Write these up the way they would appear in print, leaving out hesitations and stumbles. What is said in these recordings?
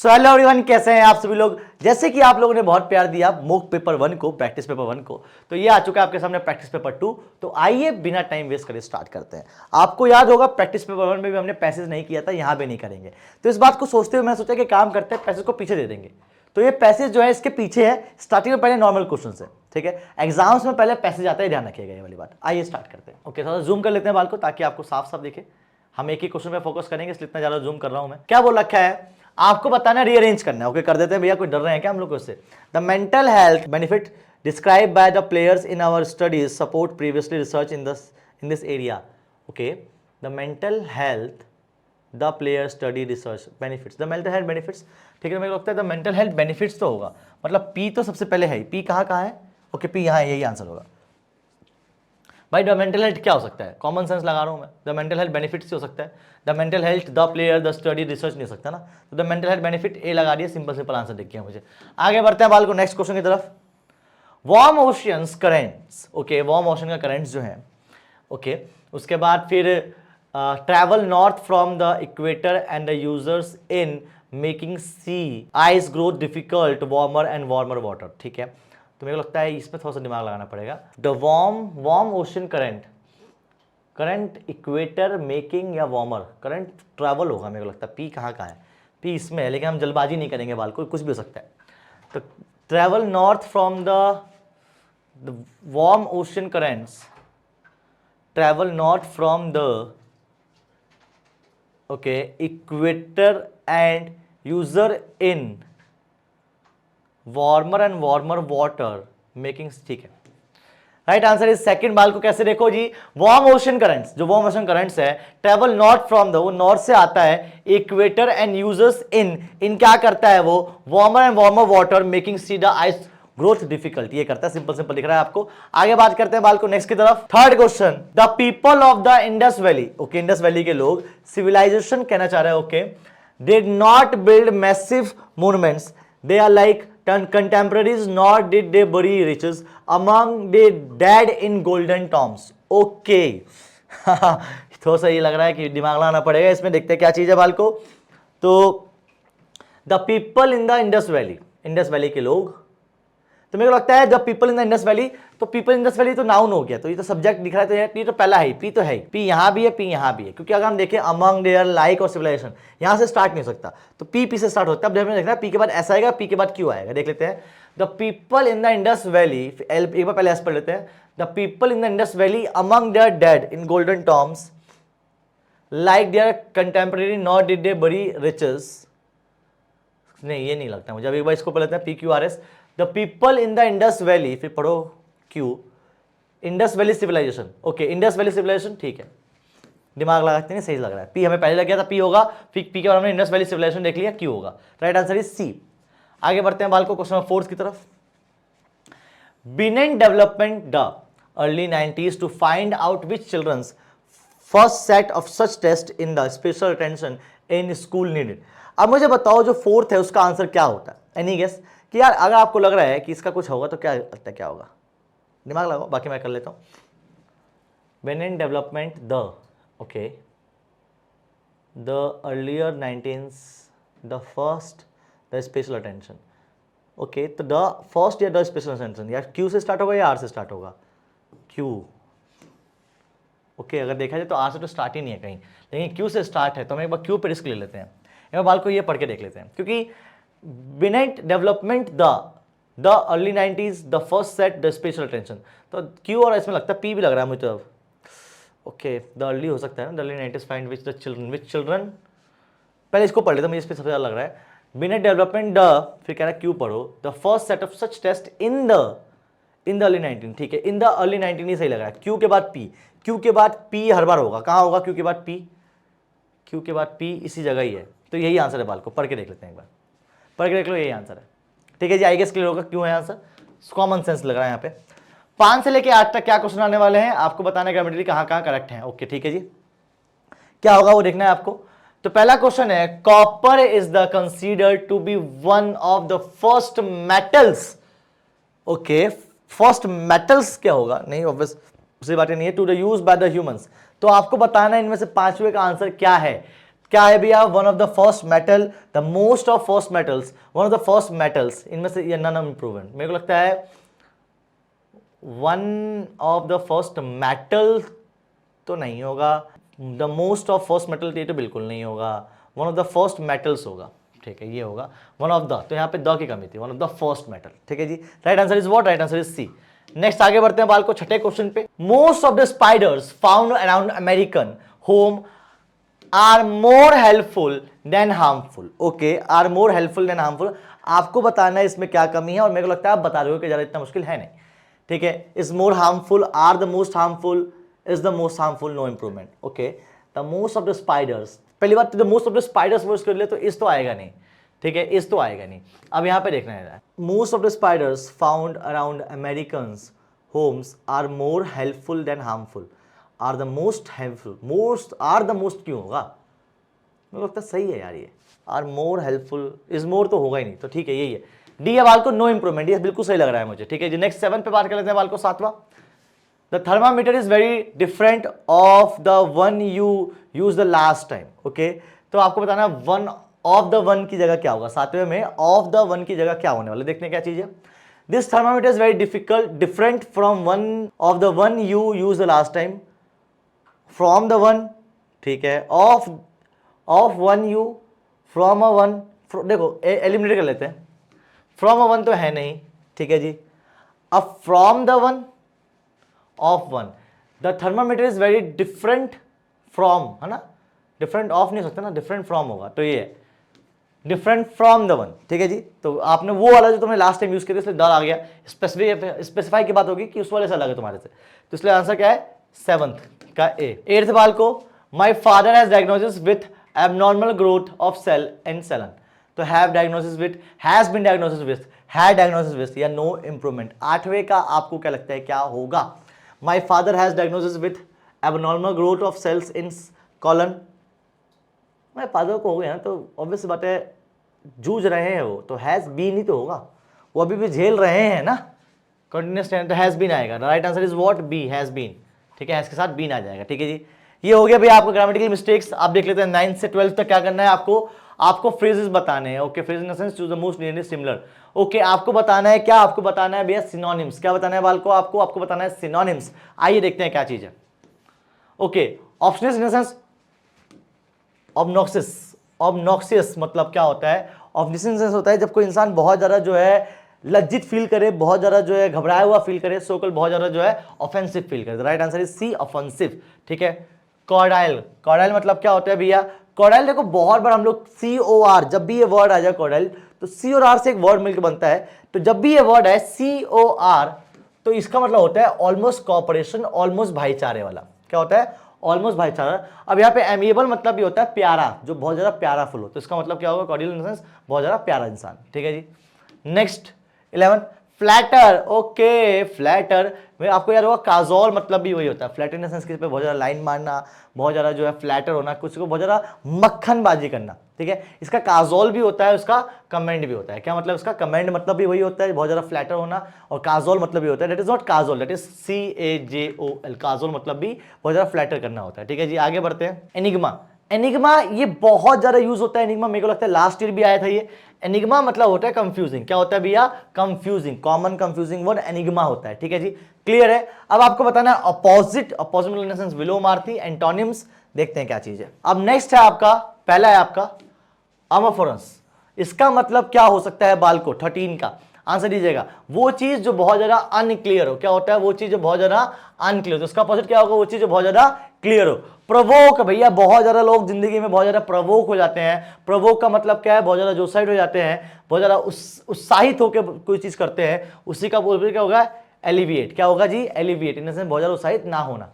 So hello everyone, कैसे हैं आप सभी लोग। जैसे कि आप लोगों ने बहुत प्यार दिया मॉक पेपर 1 को, प्रैक्टिस पेपर 1 को, तो ये आ चुका है आपके सामने प्रैक्टिस पेपर 2। तो आइए बिना टाइम वेस्ट करे स्टार्ट करते हैं। आपको याद होगा प्रैक्टिस पेपर 1 में भी हमने पैसेज नहीं किया था, यहां भी नहीं करेंगे। तो इस बात को सोचते हुए मैंने सोचा कि काम करते हैं, पैसेज को पीछे दे देंगे। तो ये पैसेज जो है इसके पीछे है, स्टार्टिंग में पहले नॉर्मल क्वेश्चन है, ठीक है। एग्जाम्स में पहले पैसेज आता है, ध्यान रखिएगा ये वाली बात। आइए स्टार्ट करते हैं। ओके, थोड़ा जूम कर लेते हैं बाल को ताकि आपको साफ साफ दिखे। हम एक ही क्वेश्चन पे फोकस करेंगे, इसलिए इतना ज्यादा जूम कर रहा हूं मैं। क्या बोल रखा है, आपको बताना रीअरेंज करना है। ओके, कर देते हैं भैया, कोई डर रहे हैं क्या हम लोग उससे। The mental health benefit describe by the players in our studies support previously research in this area. Okay, the mental health the player study research benefits, the mental health benefits. ठीक है, मेरे को लगता है द मेंटल हेल्थ बेनिफिट्स तो होगा, मतलब P तो सबसे पहले है। पी कहाँ है? ओके, पी यहाँ, यही आंसर होगा भाई। द मेंटल हेल्थ क्या हो सकता है, कॉमन सेंस लगा रहा हूं मैं। द मेंटल हेल्थ बेनिफिट्स हो सकता है, the mental health the player the study research नहीं हो सकता ना। तो द मेंटल हेल्थ बेनिफिट ए लगा दिया, सिंपल सिंपल आंसर दिख गया मुझे। आगे बढ़ते हैं बाल को नेक्स्ट क्वेश्चन की तरफ। Warm oceans currents, okay, warm ocean का करेंट्स जो है, ओके, उसके बाद फिर travel north from the equator and the users in making sea ice growth difficult warmer and warmer water. ठीक है, तो मेरे को लगता है इसमें थोड़ा सा दिमाग लगाना पड़ेगा। The warm ocean current equator making या वार्मर करंट ट्रैवल होगा मेरे को लगता है। पी कहाँ है? पी इसमें है, लेकिन हम जल्दबाजी नहीं करेंगे बाल को, कुछ भी हो सकता है। तो travel north from the warm ocean currents travel north from the okay equator and user in warmer and warmer water making. ठीक है, राइट आंसर इज सेकंड। बाल को कैसे देखो जी, वार्म ओशन करंट्स, जो वार्म ओशन करंट्स है, travel north from the, वो north से आता है, इक्वेटर एंड यूजर्स इन क्या करता है वो, warmer and warmer water making see the ice growth difficult, ये करता है। सिंपल सिंपल दिख रहा है आपको। आगे बात करते हैं बाल को नेक्स्ट की तरफ। Third question, the people of the Indus valley, okay, Indus valley के लोग सिविलाइजेशन कहना चाह रहे हैं, okay, did not build massive monuments, they are like contemporaries, nor did they bury riches among the dead in golden tombs. Okay. थोड़ा सा ये लग रहा है कि दिमाग लगाना पड़ेगा इसमें, देखते हैं क्या चीज है बाल को। तो the people in the Indus valley के लोग, तो मेरे को लगता है the people in the Indus valley, तो पीपल इन इंडस वैली तो नाउन हो गया, तो ये तो सब्जेक्ट दिख रहा है, तो ये तो पहला है, पी तो है, पी यहां भी है, पी यहां भी है, क्योंकि अगर हम देखें अमंग देयर लाइक और सिविलाइजेशन, यहां से स्टार्ट नहीं हो सकता, तो पी से स्टार्ट होता है। अब देखना पी के बाद एस आएगा, पी के बाद क्यू आएगा, देख लेते हैं। The people in the Indus valley, एक बार पहले एस पढ़ लेते हैं। The people in the Indus valley among their dead in golden tombs like their contemporary not did they bury riches. नहीं, ये नहीं लगता मुझे। अब एक बार इसको पढ़ लेते हैं, P Q R S. The people in the Indus valley, फिर पढ़ो Q, Indus valley civilization, okay, Indus valley civilization, ठीक है, दिमाग लगाते हैं, सही लग रहा है। पी हमें पहले लग गया था, पी होगा, फिर पी के बाद हमने इंडस वैली सिविलाइजेशन देख लिया, क्यू होगा। Right answer is C. आगे बढ़ते हैं बाल को क्वेश्चन नंबर 4 की तरफ। Binet development the early 90s to find out which children's first set of such test in the special attention in school needed. अब मुझे बताओ जो फोर्थ है उसका आंसर क्या होता है? Any guess? कि यार अगर आपको लग रहा है कि इसका कुछ होगा तो क्या लगता है क्या होगा? दिमाग लगाओ, बाकी मैं कर लेता हूं। Binet development the, okay, the earlier 19s the first the special attention, okay, तो द फर्स्ट या द स्पेशल अटेंशन, या क्यू से स्टार्ट होगा या आर से स्टार्ट होगा? क्यू, ओके, अगर देखा जाए तो आर से तो स्टार्ट ही नहीं है कहीं, लेकिन क्यू से स्टार्ट है, तो हम एक बार क्यू पे रिस्क ले लेते हैं। एक बार बाल को ये पढ़ के देख लेते हैं, क्योंकि beneath development the early 90s the first set the special attention, तो क्यू और इसमें लगता है पी भी लग रहा है मुझे। ओके, द अर्ली हो सकता है ना, the early 90s find which children, पहले इसको पढ़ लेते, मुझे इस पर सबसे ज़्यादा लग रहा है। बिनेट डेवलपमेंट द, फिर कह रहा है क्यू पढ़ो, the first set of such test in the early 19, ठीक है, इन द अर्ली 19 ही सही लग रहा है। क्यू के बाद पी, क्यू के बाद पी हर बार होगा, कहाँ होगा? क्यू के बाद पी, क्यू के बाद पी इसी जगह ही है, तो यही आंसर है। बाल को पढ़ के देख लेते हैं, एक बार पढ़ के देख लो, यही आंसर है। ठीक है जी, आई गेस क्लियर होगा क्यों है आंसर, कॉमन सेंस लग रहा है यहाँ पे। 5 से लेके 8 तक क्या क्वेश्चन आने वाले हैं, आपको बताना है ग्रामेटिकली कहाँ कहाँ करेक्ट है। ओके, ठीक है जी, क्या होगा वो देखना है आपको। तो पहला क्वेश्चन है, copper is the considered to be one of the first metals, okay, first metals क्या होगा? नहीं, ऑब्वियस उसी बात नहीं है, to the use by the humans. तो आपको बताना है इनमें से पांचवे का आंसर क्या है। क्या है भैया, one of the first metal, the most of first metals, one of the first metals, इनमें से ये नन इम्प्रूवमेंट, मेरे को लगता है one of the first metal तो नहीं होगा, the most of first metal ये तो बिल्कुल नहीं होगा, one of the first metals होगा, ठीक है, ये होगा वन ऑफ द, तो यहाँ पे द की कमी थी, one of the first metal, ठीक है जी, right answer is what, right answer is C. Next आगे बढ़ते हैं बाल को छठे क्वेश्चन पे। Most of the spiders found around American home are more helpful than harmful. Okay, are more helpful than harmful, आपको बताना है इसमें क्या कमी है, और मेरे को लगता है आप बता रहे हो कि ज़्यादा इतना मुश्किल है नहीं, ठीक है। Is more harmful, are the most harmful, is the most harmful, no improvement. Okay, the most of the spiders, पहली बात the most of the spiders word कर ले तो इस तो आएगा नहीं, ठीक है, इस तो आएगा नहीं। अब यहाँ पे देखना है, most of the spiders found around Americans homes are more helpful than harmful, are the most helpful, most are the most क्यों होगा, मेरे को लगता है सही है यार, ये are more helpful, is more तो होगा ही नहीं, तो ठीक है यही है डी है बाल को, नो इंप्रूवमेंट, ये बिल्कुल सही लग रहा है मुझे, ठीक है जी। नेक्स्ट 7 पे बात कर लेते हैं बाल को, 7वां, the thermometer is very different of the one you use the last time. Okay, तो आपको बताना वन ऑफ द वन की जगह क्या होगा, 7वें में ऑफ द वन की जगह क्या होने वाला, देखने क्या चीज है। This thermometer is very difficult different from one of the one you use the last time, from the one, ठीक है, of one you, from a one, देखो एलिमिनेट कर लेते हैं, फ्रॉम अ वन तो है नहीं, ठीक है जी, अब from the one, of one, the thermometer is very different from, है ना, डिफरेंट ऑफ नहीं हो सकता ना, डिफरेंट फ्रॉम होगा, तो ये डिफरेंट फ्रॉम द वन, ठीक है जी। तो आपने वो वाला जो तुमने लास्ट टाइम यूज किया इसलिए डर आ गया, स्पेसिफाई की बात होगी कि उस वाले से अलग है तुम्हारे से, तो इसलिए आंसर क्या है 7th का ए। 8th बाल को, my father has diagnosis with abnormal growth of cell in colon, तो have diagnosis with, has been diagnosis with, had diagnosis with, या नो इंप्रूवमेंट। 8वें का आपको क्या लगता है क्या होगा, my father has diagnosis with abnormal growth of cells in colon, मैं फादर को हो गया ना, तो ऑब्वियस बात है जूझ रहे हैं वो, तो हैज बीन ही तो होगा, वो अभी भी झेल रहे हैं ना, कंटिन्यूअस टेंस, तो हैज बीन आएगा, right answer is what, B, has been, ठीक है, हैज के साथ बीन आ जाएगा, ठीक है जी। ये हो गया भैया आपको ग्रामेटिकल मिस्टेक्स। आप देख लेते हैं 9th से 12th तक क्या करना है आपको फ्रेजेस बताने हैं। Okay, phrase in the sense choose the most nearly similar. Okay, आपको बताना है क्या, आपको बताना है भैया सिनोनिम्स, क्या बताना है बाल को, आपको बताना है सिनोनिम्स। आइए देखते हैं क्या चीज है। Okay, ऑब्सनेस in the sense obnoxious, obnoxious मतलब क्या होता है, ऑब्नॉक्सियस होता है जब कोई इंसान बहुत ज़्यादा जो है लज्जित फील करे, बहुत ज़्यादा जो है घबराया हुआ फील करे, सोकल बहुत ज़्यादा जो है ऑफेंसिव फील करे, right answer is C, offensive, ठीक है। कॉर्डाइल, कॉर्डाइल मतलब क्या होता है भैया, कॉर्डाइल देखो बहुत बार हम लोग COR, जब भी ये वर्ड आ जाए कॉर्डाइल, तो C और R से एक वर्ड मिलकर बनता है, तो जब भी ये वर्ड है COR, तो इसका मतलब होता है ऑलमोस्ट कॉपरेशन, ऑलमोस्ट भाईचारे वाला, क्या होता है, ऑलमोस्ट भाईचारा। अब यहाँ पे एमिएबल मतलब भी होता है प्यारा, जो बहुत ज्यादा प्यारा फुल हो, तो इसका मतलब क्या होगा, कॉर्डियल इन द सेंस बहुत ज्यादा प्यारा इंसान, ठीक है जी। Next 11, flatter. ओके, फ्लैटर में आपको याद होगा काजोल मतलब भी वही होता है, फ्लैटर इन द सेंस किसी पे बहुत ज्यादा लाइन मारना, बहुत ज्यादा जो है फ्लैटर होना, कुछ को बहुत ज्यादा मक्खनबाजी करना, ठीक है। इसका काजोल भी होता है, उसका कमेंड भी होता है, क्या मतलब इसका, कमेंड मतलब भी वही होता है, बहुत ज्यादा फ्लैटर होना, और काजोल मतलब भी होता है, that is not Kajol, that is CAJOL, Kajol मतलब भी बहुत ज्यादा फ्लैटर करना होता है, ठीक है जी। आगे बढ़ते हैं, एनिग्मा। एनिग्मा ये बहुत ज्यादा यूज होता है, एनिग्मा मेरे को लगता है लास्ट ईयर भी आया था ये। एनिग्मा मतलब होता है कंफ्यूजिंग, क्या होता है भैया, confusing, common confusing word enigma होता है, ठीक है जी, क्लियर है। अब आपको बताना है opposite, opposite in the sense विलोमार्थी, एंटोनिम्स, देखते हैं क्या चीज है। अब नेक्स्ट है आपका, पहला है आपका अमोफोरस, इसका मतलब क्या हो सकता है बाल को, 13 का आंसर दीजिएगा। वो चीज जो बहुत ज्यादा अनक्लियर हो, क्या होता है वो चीज जो बहुत ज्यादा अनक्लियर, तो उसका अपोजिट क्या होगा, वो चीज जो बहुत ज्यादा क्लियर हो। प्रोवोक, भैया बहुत ज्यादा लोग जिंदगी में बहुत ज्यादा प्रोवोक हो जाते हैं, प्रोवोक का मतलब क्या है, बहुत ज्यादा जोसाइड हो जाते हैं, बहुत ज्यादा उत्साहित होकर कोई चीज करते हैं, उसी का बोल क्या होगा, एलिविएट, क्या होगा जी, एलिविएट, इन द सेंस बहुत ज्यादा उत्साहित ना होना।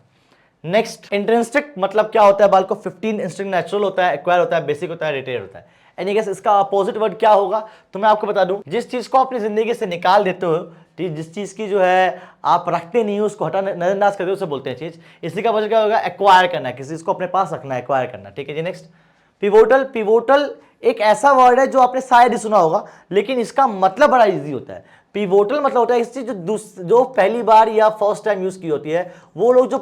नेक्स्ट इंट्रिंसिक मतलब क्या होता है बाल को, 15 इंस्टिंक्ट नेचुरल होता है, एक्वायर होता है, बेसिक होता है, रिटेयर होता है। एनी गेस इसका अपोजिट वर्ड क्या होगा, तो मैं आपको बता दूं, जिस चीज को अपनी जिंदगी से निकाल देते हो, जिस चीज की जो है आप रखते नहीं हो, उसको हटा नजरअंदाज करते हो, उसे बोलते हैं चीज। इसी का अपोजिट क्या होगा, एक्वायर करना, किसी चीज को अपने पास रखना, एक्वायर करना, ठीक है जी। नेक्स्ट पिवोटल, पिवोटल एक ऐसा वर्ड है जो आपने शायद ही सुना होगा, लेकिन इसका मतलब बड़ा इजी होता है। पिवोटल मतलब होता है इस चीज जो पहली बार या फर्स्ट टाइम यूज की होती है, वो लोग जो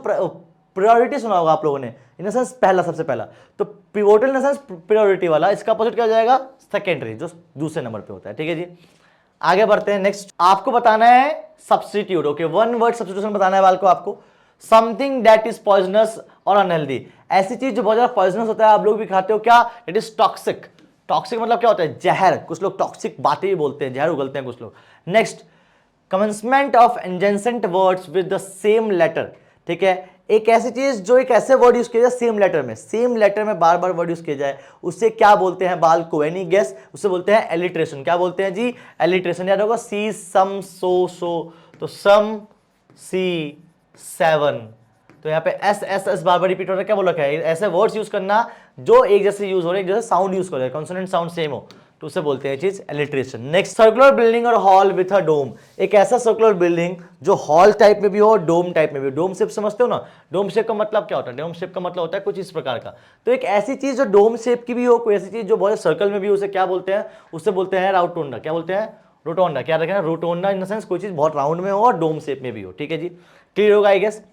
प्रायोरिटी सुना होगा आप लोगों ने, इन द सेंस पहला, सबसे पहला, तो pivotal in the sense priority वाला, इसका अपोजिट क्या हो जाएगा, सेकेंडरी, जो दूसरे नंबर पे होता है। ठीक है जी, आगे बढ़ते हैं। नेक्स्ट आपको बताना है substitute. Okay, one word substitution बताना है वाल को आपको। समथिंग दैट इज पॉइजनस और अनहेल्दी, ऐसी चीज जो बहुत ज्यादा पॉइजनस होता है, आप लोग भी खाते हो क्या, इट इज टॉक्सिक। टॉक्सिक मतलब क्या होता है, जहर। कुछ लोग टॉक्सिक बातें भी बोलते हैं, जहर उगलते हैं कुछ लोग। Next, commencement of adjacent words with the same letter. ठीक है, एक ऐसी चीज जो एक ऐसे वर्ड यूज किया जाए सेम लेटर में, सेम लेटर में बार बार वर्ड यूज किया जाए, उसे क्या बोलते हैं बाल को, एनी गेस, उसे बोलते हैं एलिट्रेशन। क्या बोलते हैं जी, एलिट्रेशन। याद होगा सी सम सो, तो सम सी 7, तो यहाँ पे एस एस एस बार बार रिपीट हो रहा है, क्या बोल रखा है, ऐसे वर्ड्स यूज करना जो एक जैसे यूज हो रहे हैं, एक जैसे साउंड यूज कर रहे हैं, कॉन्सोनेंट साउंड सेम हो, तो उसे बोलते हैं चीज एलिट्रेशन। नेक्स्ट, सर्कुलर बिल्डिंग और हॉल विथ अ डोम, एक ऐसा सर्कुलर बिल्डिंग जो हॉल टाइप में भी हो, डोम टाइप में भी हो। डोम शेप समझते हो ना, डोम शेप का मतलब क्या होता है, डोम शेप का मतलब होता है कुछ इस प्रकार का। तो एक ऐसी चीज जो डोम शेप की भी हो, कोई ऐसी चीज जो बहुत सर्कल में भी हो, उसे क्या बोलते हैं, उसे बोलते हैं राउटोंडा। क्या बोलते हैं, रोटोंडा। क्या रखना है, रोटोंडा इन द सेंस कोई चीज बहुत राउंड में हो और डोम शेप में भी हो। ठीक है जी, क्लियर होगा आई गेस।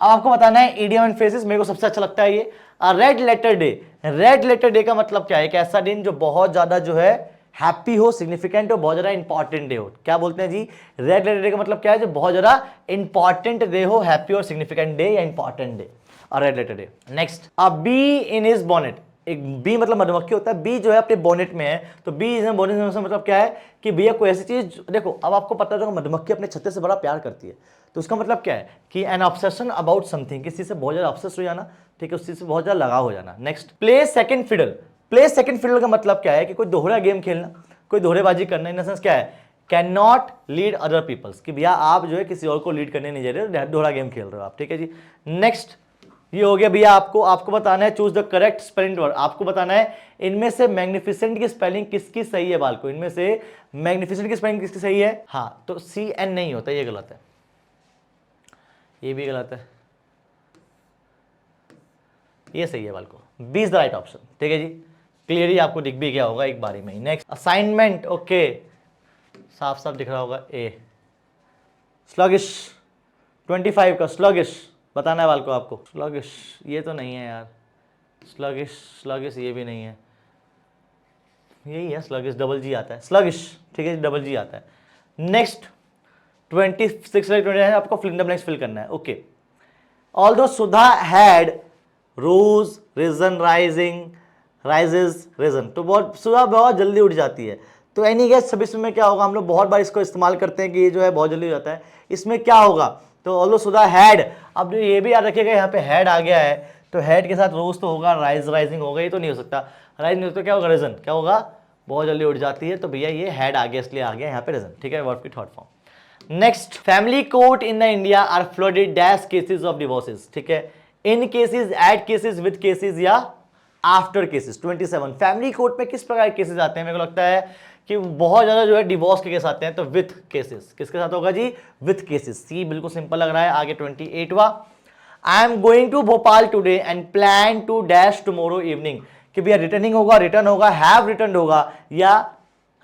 अब आपको बताना है इडियम एंड फ्रेजेस, मेरे को सबसे अच्छा लगता है ये। Red letter day, red letter day का मतलब क्या है, एक ऐसा दिन जो बहुत ज्यादा जो है हैप्पी हो, सिग्निफिकेंट हो, बहुत ज्यादा इंपॉर्टेंट डे हो। क्या बोलते हैं जी, रेड लेटर डे का मतलब क्या है, जो बहुत ज्यादा इंपॉर्टेंट डे हो, हैप्पी और सिग्निफिकेंट डे या इंपॉर्टेंट डे, और red letter day. Next, a bee in his bonnet, एक बी मतलब मधुमक्खी होता है, बी जो है अपने बोनेट में है, तो बी इज बोनेट में मतलब क्या है कि भैया कोई ऐसी चीज, देखो अब आपको पता है मधुमक्खी अपने छत्ते से बड़ा प्यार करती है, तो उसका मतलब क्या है कि एन ऑब्सेशन अबाउट समथिंग, किसी से बहुत ज्यादा ऑब्सेस हो जाना, ठीक है, उस चीज से बहुत ज्यादा लगाव हो जाना। Next, play second fiddle, play second fiddle का मतलब क्या है कि कोई दोहरा गेम खेलना, कोई दोहरेबाजी करना, इन सेंस क्या है, can not lead other peoples, कि भैया आप जो है किसी और को लीड करने नहीं जा रहे हो, दोहरा गेम खेल रहे हो आप। ठीक है जी, नेक्स्ट, ये हो गया भैया आपको बताना है choose the correct spelling word, आपको बताना है इनमें से मैग्निफिसेंट की स्पेलिंग किसकी सही है बाल को, इनमें से मैग्निफिसेंट की स्पेलिंग किसकी सही है, हाँ, तो सी एन नहीं होता, ये गलत है, ये भी गलत है, ये सही है बाल को, B is the right option. ठीक है जी, क्लियरली आपको दिख भी गया होगा एक बारी में ही। नेक्स्ट, असाइनमेंट, ओके, साफ साफ दिख रहा होगा ए। स्लगिश, 25 का स्लगिश बताना है वाल को आपको, स्लगिश ये तो नहीं है यार, स्लगिश स्लगिश ये भी नहीं है, यही है स्लगिश, डबल जी आता है स्लगिश। ठीक है, डबल जी आता है। नेक्स्ट, 26 आपको fill in the blanks fill करना है। Okay, although Sudha had rose risen rising rises risen, तो बहुत सुबह बहुत जल्दी उठ जाती है, तो एनी गेस सब इसमें क्या होगा, हम लोग बहुत बार इसको इस्तेमाल करते हैं कि ये जो है बहुत जल्दी हो जाता है, इसमें क्या होगा, तो ऑल्दो सुधा हैड, अब जो ये भी याद रखिएगा यहाँ पे हैड आ गया है, तो हैड के साथ रोज तो होगा, राइजिंग होगा, ये तो नहीं हो सकता, राइज नहीं हो तो क्या होगा, रीजन, क्या होगा, बहुत जल्दी उठ जाती है, तो भैया ये हैड आ गया, इसलिए आ गया यहाँ पे रीजन। ठीक है, वर्ब की third form. Next, family court in the India are flooded dash cases of divorces. ठीक है, in cases, at cases, with cases या आफ्टर केसेस। 27 फैमिली कोर्ट में किस प्रकार के केसेस आते हैं, मेरे को लगता है कि बहुत ज्यादा जो है डिवोर्स के केस आते हैं, तो विथ केसेस, किसके साथ होगा जी, विथ केसेस। सी बिल्कुल सिंपल लग रहा है। आगे 28वां, I am going to Bhopal today and plan to dash tomorrow evening, कि भैया रिटर्निंग होगा, रिटर्न होगा, हैव रिटर्न होगा या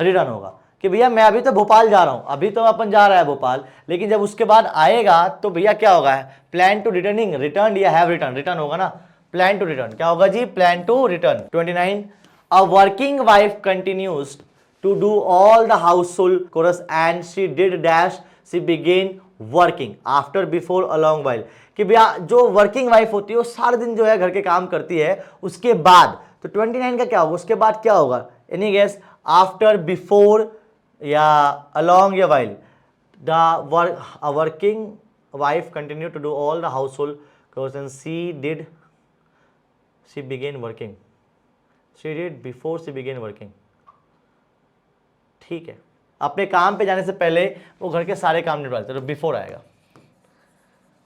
रिटर्न होगा, कि भैया मैं अभी तो भोपाल जा रहा हूं, अभी तो अपन जा रहा है भोपाल, लेकिन जब उसके बाद आएगा तो भैया क्या होगा, प्लान टू रिटर्निंग, रिटर्न या हैव रिटर्न, रिटर्न होगा ना, प्लान टू रिटर्न, क्या होगा जी, plan to return. 29, a working wife continues to do all the house hold chores and she did dash she began working after before a long while, कि भैया जो working wife होती है वो सारा दिन जो है घर के काम करती है, उसके बाद, तो 29 का क्या होगा, उसके बाद क्या होगा, एनी गेस, आफ्टर, बिफोर या अलोंग या while, the working wife continue to do all the house hold chores and she began working, she did before she began working. ठीक है, अपने काम पे जाने से पहले वो घर के सारे काम निपटा देते, तो बिफोर आएगा,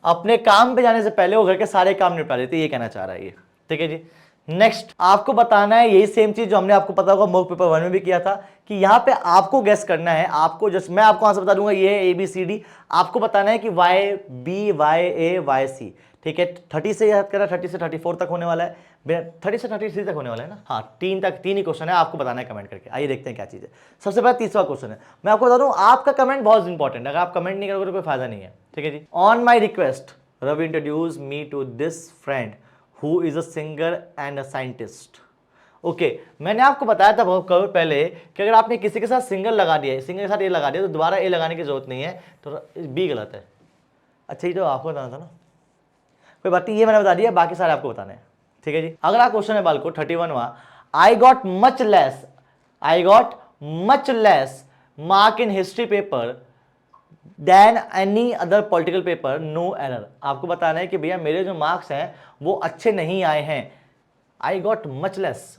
अपने काम पे जाने से पहले वो घर के सारे काम निपटा देते, ये कहना चाह रहा है ये। ठीक है जी, नेक्स्ट आपको बताना है यही सेम चीज जो हमने आपको पता होगा मॉक पेपर 1 में भी किया था, कि यहाँ पे आपको गेस करना है, आपको जस्ट मैं आपको आंसर बता दूंगा, ये ए बी सी डी, आपको बताना है कि वाई बी वाई ए वाई सी। ठीक है, 30 से याद करा, 30 से 34 तक होने वाला है, 30 से 33 तक होने वाला है ना, हाँ, 3 ही क्वेश्चन है, आपको बताना है कमेंट करके। आइए देखते हैं क्या चीज़ है। सबसे पहले 30वां क्वेश्चन है, मैं आपको बता दूं आपका कमेंट बहुत इंपॉर्टेंट है, अगर आप कमेंट नहीं करोगे तो कोई फायदा नहीं है। ठीक है जी, on my request Ravi introduce me to this friend who is a singer and a scientist. Okay, मैंने आपको बताया था बहुत पहले कि अगर आपने किसी के साथ सिंगर लगा दिया, सिंगर के साथ ए लगा दिया, तो दोबारा ए लगाने की जरूरत नहीं है, तो बी गलत है। अच्छा, ये तो आपको बताना था ना, कोई बात नहीं, ये मैंने बता दिया, बाकी सारे आपको बताने हैं। ठीक है जी। अगला क्वेश्चन है बाल को 31वां, I got much less mark in history paper than any other political paper, no error. आपको बताना है कि भैया मेरे जो मार्क्स हैं वो अच्छे नहीं आए हैं। आई गॉट मच लेस,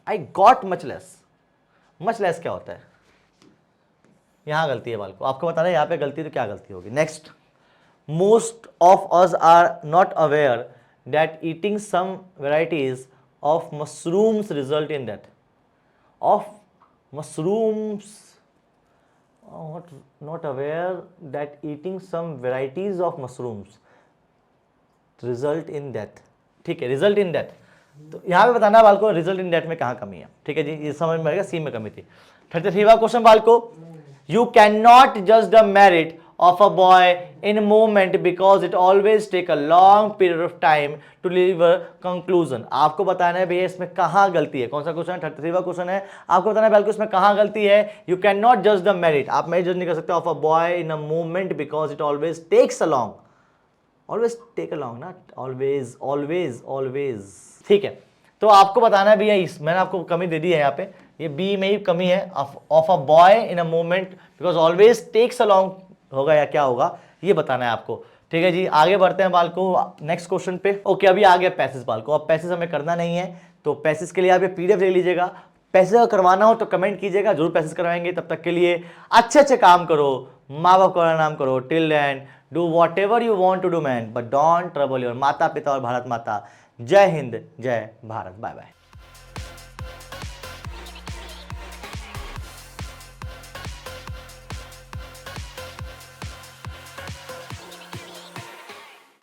आई गॉट मच लेस क्या होता है? यहां गलती है बाल को, आपको बताना है यहां पे गलती, तो क्या गलती होगी। Next, most of us are not aware that eating some varieties of mushrooms result in death. Of mushrooms, not aware that eating some varieties of mushrooms result in death। ठीक है, रिजल्ट इन डेथ, तो यहां पे बताना बाल को result in death में कहां कमी है। ठीक है जी, ये समझ में आएगा, सी में कमी थी। 33वां क्वेश्चन बाल को, यू कैन नॉट जज the merit of a boy in a moment because it always take a long period of time to leave a conclusion। आपको बताना है भैया इसमें कहां गलती है। कौन सा क्वेश्चन है? 33वां क्वेश्चन है। आपको बताना है बिल्कुल इसमें कहां गलती है। यू कैन नॉट जज द मेरिट, आप मेरिट जज नहीं कर सकते of a boy in a moment because it always takes a long, always take a long ना, ऑलवेज ऑलवेज ऑलवेज। ठीक है, तो आपको बताना है भैया, इस मैंने आपको कमी दे दी है यहाँ पे, ये बी में ही कमी है, of a boy in a moment because always takes a long होगा या क्या होगा, ये बताना है आपको। ठीक है जी, आगे बढ़ते हैं बाल को नेक्स्ट क्वेश्चन पे। ओके, अभी आ गया पैसेज बाल को। अब पैसेज हमें करना नहीं है, तो पैसेज के लिए आप ये पीडीएफ ले लीजिएगा। पैसेज अगर करवाना हो तो कमेंट कीजिएगा, जरूर पैसेज करवाएंगे। तब तक के लिए अच्छे अच्छे काम करो, माँ बाप का नाम करो, till then do whatever you want to do man, but don't trouble your माता पिता और भारत माता। जय हिंद, जय भारत, बाय बाय।